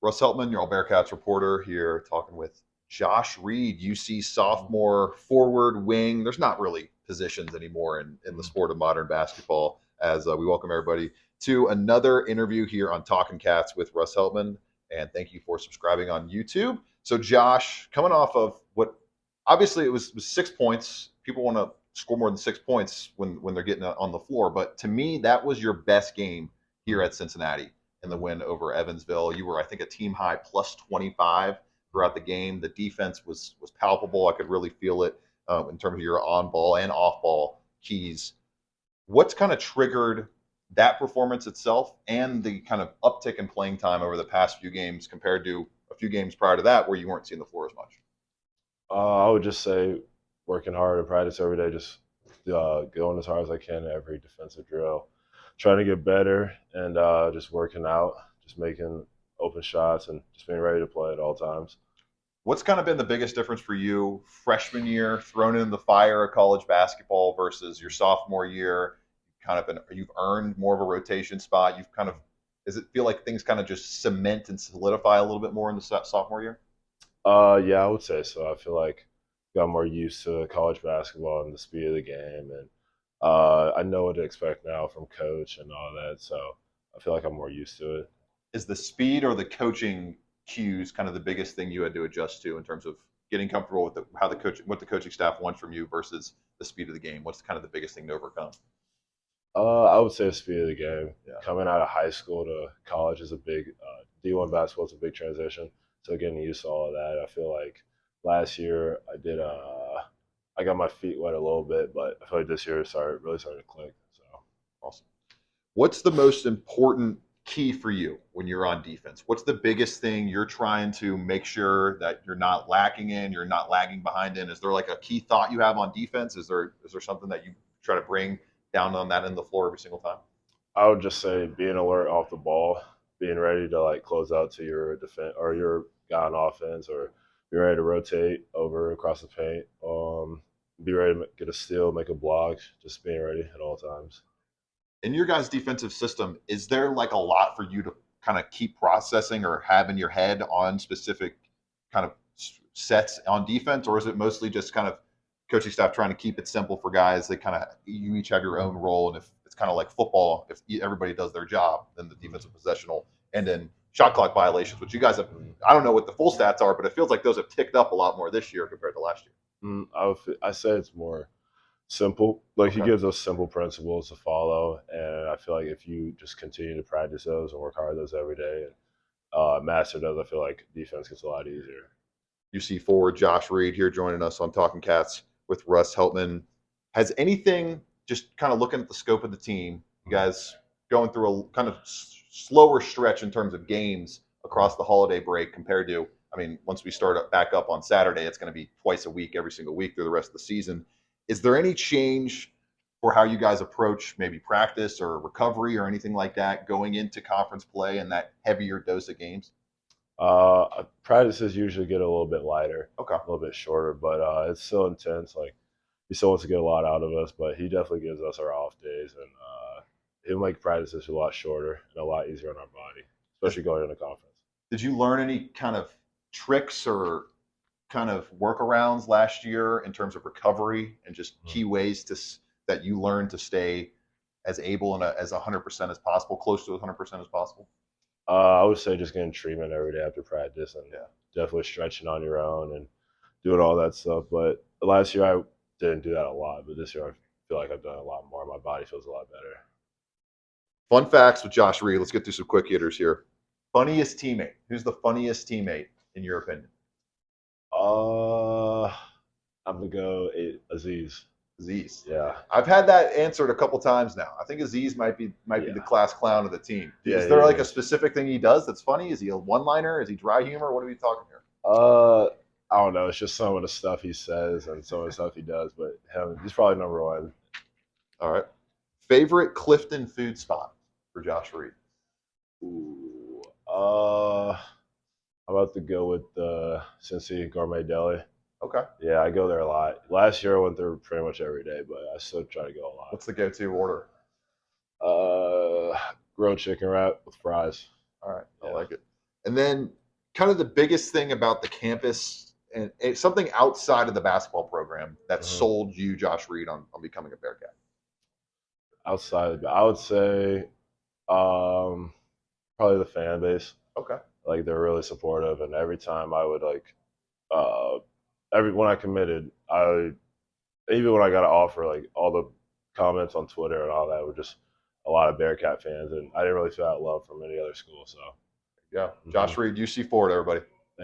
Russ Heltman, your all Bearcats reporter here, talking with Josh Reed, UC sophomore, forward wing. There's not really positions anymore in the sport of modern basketball. As we welcome everybody to another interview here on Talking Cats with Russ Heltman, and thank you for subscribing on YouTube. So, Josh, coming off of what obviously it was 6 points. People want to score more than 6 points when they're getting on the floor, but to me, that was your best game here at Cincinnati in the win over Evansville. You were, I think, a team high plus 25 throughout the game. The defense was palpable. I could really feel it in terms of your on ball and off ball keys. What's kind of triggered that performance itself and the kind of uptick in playing time over the past few games compared to a few games prior to that where you weren't seeing the floor as much? I would just say working hard in practice every day, just going as hard as I can in every defensive drill, trying to get better, and just working out, just making open shots, and just being ready to play at all times. What's kind of been the biggest difference for you freshman year, thrown in the fire of college basketball versus your sophomore year? You've earned more of a rotation spot. Does it feel like things kind of just cement and solidify a little bit more in the sophomore year? Yeah, I would say so. I feel like I got more used to college basketball and the speed of the game, and I know what to expect now from coach and all that. So I feel like I'm more used to it. Is the speed or the coaching cues kind of the biggest thing you had to adjust to in terms of getting comfortable with what the coaching staff wants from you versus the speed of the game? What's kind of the biggest thing to overcome? I would say the speed of the game. Yeah. Coming out of high school to college is a big D1 basketball is a big transition. So getting used to all of that, I feel like last year I got my feet wet a little bit, but I feel like this year really started to click. So Awesome. What's the most important key for you when you're on defense? What's the biggest thing you're trying to make sure that you're not lacking in, you're not lagging behind in? Is there like a key thought you have on defense? Is there something that you try to bring down on that end of the floor every single time? I would just say being alert off the ball, being ready to like close out to your defense or your guy on offense, or be ready to rotate over across the paint. Be ready to get a steal, make a block. Just being ready at all times. In your guys' defensive system, is there like a lot for you to kind of keep processing or have in your head on specific kind of sets on defense, or is it mostly just kind of coaching staff trying to keep it simple for guys? They kind of you each have your own role, and if it's kind of like football, if everybody does their job, then the defensive possessional and then shot clock violations, which you guys have. I don't know what the full stats are, but it feels like those have ticked up a lot more this year compared to last year. I say it's more simple. Like Okay. he gives us simple principles to follow, and I feel like if you just continue to practice those and work hard those every day and master those, I feel like defense gets a lot easier. UC forward Josh Reed here joining us on Talking Cats with Russ Heltman. Has anything, just kind of looking at the scope of the team, you guys going through a kind of slower stretch in terms of games across the holiday break compared to, I mean, once we start back up on Saturday, it's going to be twice a week, every single week through the rest of the season. Is there any change for how you guys approach maybe practice or recovery or anything like that going into conference play and that heavier dose of games? Practices usually get a little bit lighter, Okay. a little bit shorter, but it's still intense. Like he still wants to get a lot out of us, but he definitely gives us our off days, and he'll make practices a lot shorter and a lot easier on our body, especially going into conference. Did you learn any kind of tricks or kind of workarounds last year in terms of recovery and just key ways that you learned to stay as able and as 100% as possible, close to 100% as possible? I would say just getting treatment every day after practice, and Yeah. definitely stretching on your own and doing all that stuff. But last year I didn't do that a lot, but this year I feel like I've done a lot more. My body feels a lot better. Fun facts with Josh Reed. Let's get through some quick hitters here. Funniest teammate. Who's the funniest teammate in your opinion? Uh, I'm gonna go Aziz. Aziz. Yeah, I've had that answered a couple times now. I think Aziz might be the class clown of the team. Yeah, Is there he like a is. specific thing he does that's funny? Is he a one-liner? Is he dry humor? What are we talking here? I don't know. It's just some of the stuff he says and some of the stuff he does, but he's probably number one. All right. Favorite Clifton food spot for Josh Reed? Ooh, I'm about to go with the Cincy Gourmet Deli. Okay. Yeah, I go there a lot. Last year I went there pretty much every day, but I still try to go a lot. What's the go-to order? Grilled chicken wrap with fries. All right. I Yeah. like it. And then kind of the biggest thing about the campus and it's something outside of the basketball program that sold you, Josh Reed, on becoming a Bearcat. Outside, I would say probably the fan base. Okay. Like they're really supportive, and every time I would uh, when I committed, even when I got an offer, like all the comments on Twitter and all that were just a lot of Bearcat fans, and I didn't really feel that love from any other school. So yeah, Josh Reed, UC Forward, everybody.